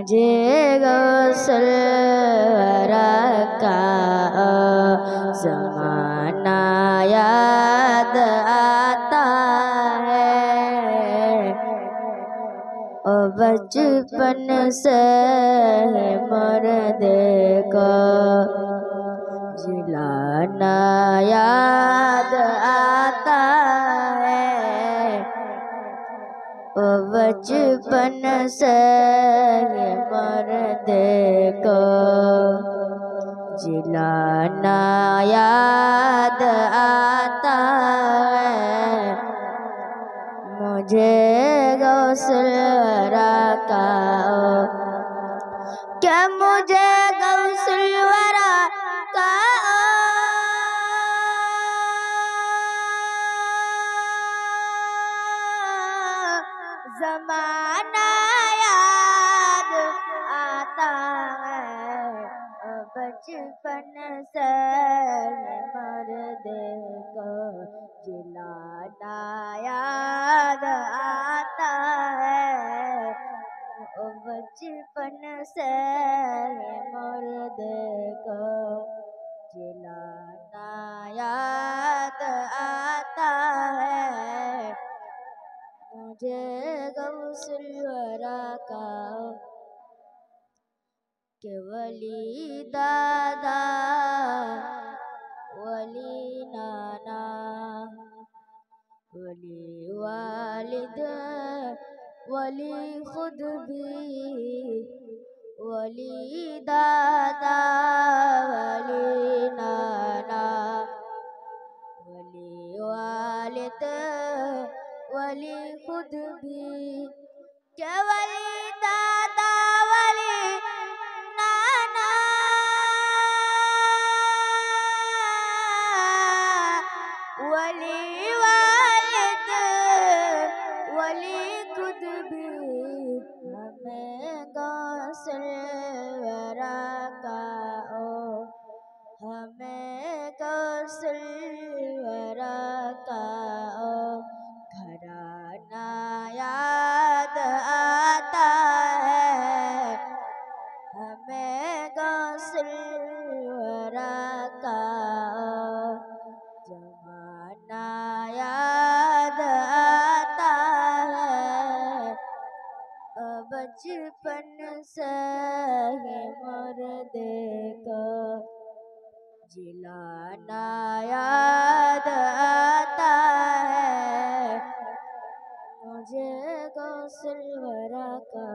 مجھے غسل ورا کا زمانہ یاد آتا ہے، اور بچپن سے مردے کو جلانا یاد آتا ہے، اور بچپن سے مردے کو جلانا یاد آتا ہے۔ مجھے غسل ورا کا کہ مجھے غسل ورا کا زمانہ یاد آتا ہے، بچپن سے مردے کو جلانا یاد آتا ہے، بچپن سے مردے کو جلانا یاد آتا ہے۔ مجھے غسل ورا کا کہ ولی دادا ولی نانا ولی والد ولی خود بھی، ولی دادا ولی نانا ولی والد ولی خود بھی، کہ ولی دادا ولی نانا ولی والد ولی خود بھی، ہمیں غسل ورا کا ہمیں غسل ورا کا گھرانہ یاد آتا ہے، ہمیں غسل ورا کا زمانہ یاد آتا ہے، بچپن سے مردے کو جلانا یاد آتا ہے۔ مجھے غسل ورا کا